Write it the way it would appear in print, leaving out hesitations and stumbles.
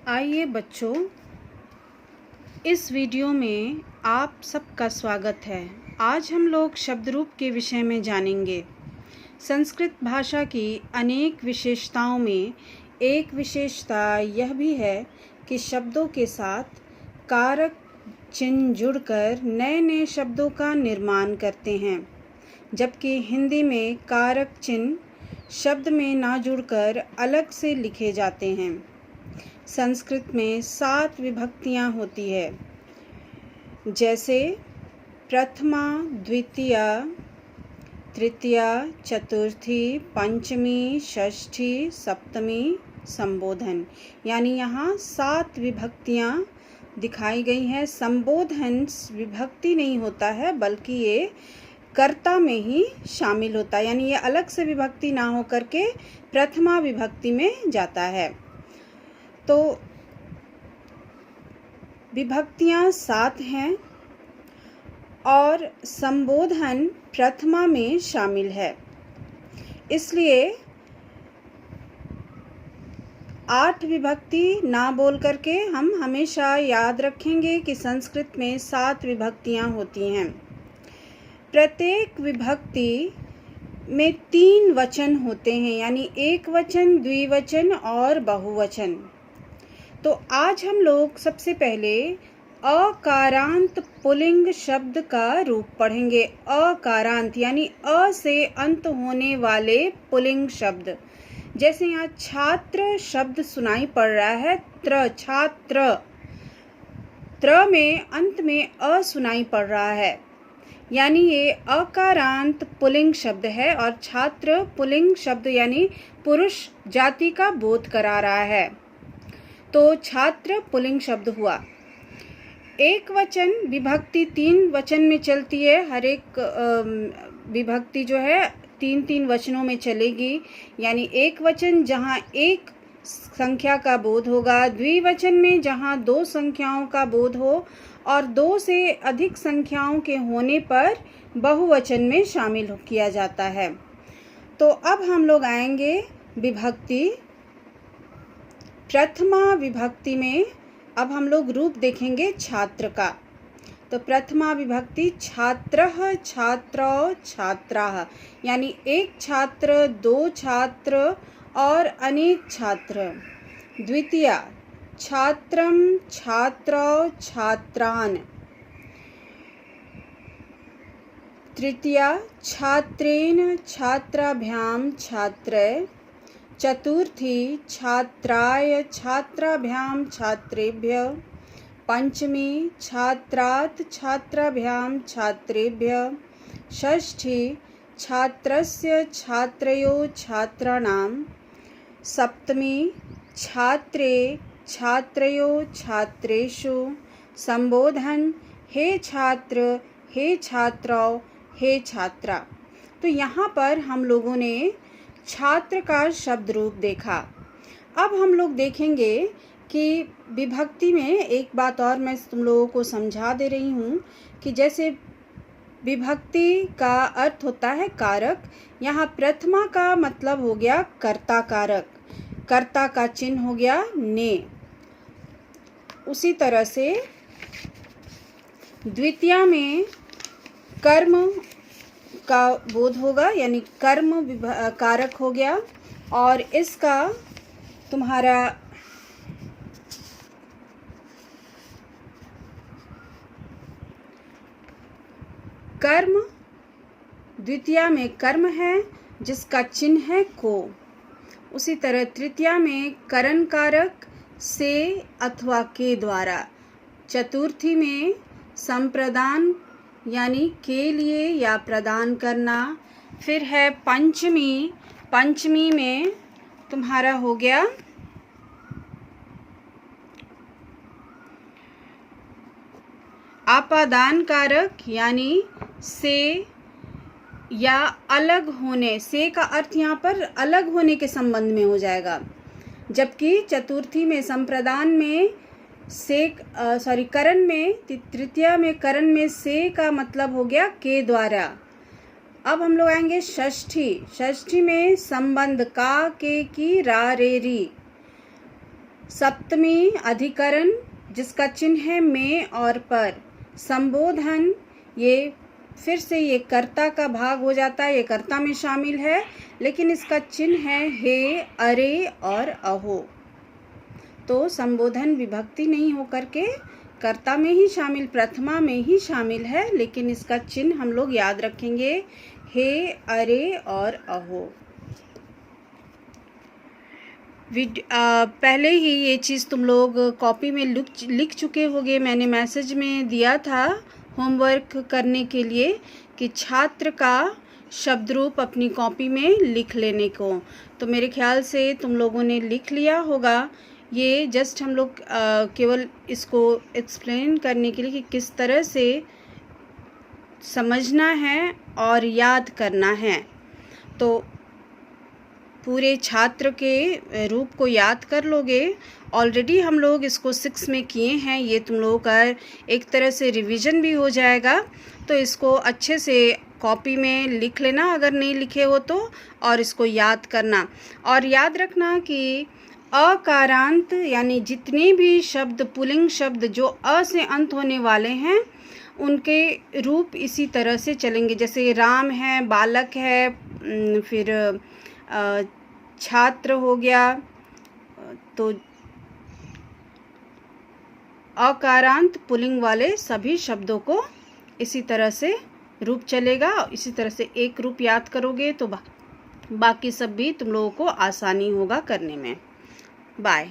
आइए बच्चों, इस वीडियो में आप सबका स्वागत है। आज हम लोग शब्द रूप के विषय में जानेंगे। संस्कृत भाषा की अनेक विशेषताओं में एक विशेषता यह भी है कि शब्दों के साथ कारक चिन्ह जुड़कर नए नए शब्दों का निर्माण करते हैं, जबकि हिंदी में कारक चिन्ह शब्द में ना जुड़कर अलग से लिखे जाते हैं। संस्कृत में 7 विभक्तियाँ होती है, जैसे प्रथमा, द्वितीया, तृतीया, चतुर्थी, पंचमी, षष्ठी, सप्तमी, संबोधन। यानी यहाँ 7 विभक्तियाँ दिखाई गई हैं। संबोधन विभक्ति नहीं होता है, बल्कि ये कर्ता में ही शामिल होता है, यानी ये अलग से विभक्ति ना होकर के प्रथमा विभक्ति में जाता है। तो विभक्तियाँ 7 हैं और संबोधन प्रथमा में शामिल है, इसलिए 8 विभक्ति ना बोल करके हम हमेशा याद रखेंगे कि संस्कृत में 7 विभक्तियाँ होती हैं। प्रत्येक विभक्ति में 3 वचन होते हैं, यानी एक वचन, द्विवचन और बहुवचन। तो आज हम लोग सबसे पहले अकारांत पुल्लिंग शब्द का रूप पढ़ेंगे। अकारांत यानी अ से अंत होने वाले पुल्लिंग शब्द। जैसे यहाँ छात्र शब्द सुनाई पड़ रहा है, त्र, छात्र। त्र में अंत में अ सुनाई पड़ रहा है, यानी ये अकारांत पुल्लिंग शब्द है। और छात्र पुल्लिंग शब्द यानी पुरुष जाति का बोध करा रहा है, तो छात्र पुल्लिंग शब्द हुआ। एक वचन विभक्ति 3 वचन में चलती है। हर एक विभक्ति जो है 3-3 वचनों में चलेगी, यानी एक वचन जहाँ एक संख्या का बोध होगा, द्विवचन में जहाँ 2 संख्याओं का बोध हो, और 2 से अधिक संख्याओं के होने पर बहुवचन में शामिल किया जाता है। तो अब हम लोग आएंगे विभक्ति प्रथमा विभक्ति में। अब हम लोग रूप देखेंगे छात्र का। तो प्रथमा विभक्ति छात्रः, छात्रौ, छात्राः, यानी एक छात्र, 2 छात्र और अनेक छात्र। द्वितीया छात्रं, छात्रौ, छात्रान्। तृतीया छात्रेण, छात्राभ्यां, छात्रैः। चतुर्थी छात्राय, छात्राभ्यां, छात्रेभ्यः। पंचमी छात्रात्, छात्राभ्यां, छात्रेभ्यः। षष्ठी छात्रस्य, छात्रयोः, छात्राणां। सप्तमी छात्रे, छात्रयोः, छात्रेषु। संबोधन हे छात्र, हे छात्रौ, हे छात्रा। तो यहाँ पर हम लोगों ने छात्र का शब्द रूप देखा। अब हम लोग देखेंगे कि विभक्ति में एक बात और मैं तुम लोगों को समझा दे रही हूँ कि जैसे विभक्ति का अर्थ होता है कारक, यहाँ प्रथमा का मतलब हो गया कर्ता कारक, कर्ता का चिन्ह हो गया ने। उसी तरह से द्वितीया में कर्म का बोध होगा, यानी कर्म कारक हो गया। और इसका तुम्हारा कर्म, द्वितीया में कर्म है जिसका चिन्ह है को। उसी तरह तृतीया में करण कारक से अथवा के द्वारा। चतुर्थी में संप्रदान यानी के लिए या प्रदान करना। फिर है पंचमी, पंचमी में तुम्हारा हो गया आपादान कारक, यानी से या अलग होने। से का अर्थ यहाँ पर अलग होने के संबंध में हो जाएगा, जबकि चतुर्थी में संप्रदान में से करण में, तृतीया में करण में से का मतलब हो गया के द्वारा। अब हम लोग आएंगे षष्ठी। षष्ठी में संबंध का, के, की, रा, रे, री। सप्तमी अधिकरण जिसका चिन्ह है में और पर। संबोधन ये फिर से ये कर्ता का भाग हो जाता है, ये कर्ता में शामिल है, लेकिन इसका चिन्ह है हे, अरे और अहो। तो संबोधन विभक्ति नहीं होकर के कर्ता में ही शामिल, प्रथमा में ही शामिल है, लेकिन इसका चिन्ह हम लोग याद रखेंगे हे, अरे और अहो। पहले ही ये चीज़ तुम लोग कॉपी में लिख चुके होंगे। मैंने मैसेज में दिया था होमवर्क करने के लिए कि छात्र का शब्द रूप अपनी कॉपी में लिख लेने को, तो मेरे ख्याल से तुम लोगों ने लिख लिया होगा। ये जस्ट हम लोग केवल इसको एक्सप्लेन करने के लिए कि किस तरह से समझना है और याद करना है। तो पूरे छात्र के रूप को याद कर लोगे। ऑलरेडी हम लोग इसको 6 में किए हैं, ये तुम लोगों का एक तरह से रिवीजन भी हो जाएगा। तो इसको अच्छे से कॉपी में लिख लेना अगर नहीं लिखे हो तो, और इसको याद करना। और याद रखना कि अकारांत यानी जितने भी शब्द, पुल्लिंग शब्द जो अ से अंत होने वाले हैं, उनके रूप इसी तरह से चलेंगे। जैसे राम है, बालक है, फिर छात्र हो गया। तो अकारांत पुल्लिंग वाले सभी शब्दों को इसी तरह से रूप चलेगा। इसी तरह से एक रूप याद करोगे तो बाकी सब भी तुम लोगों को आसानी होगा करने में। बाय।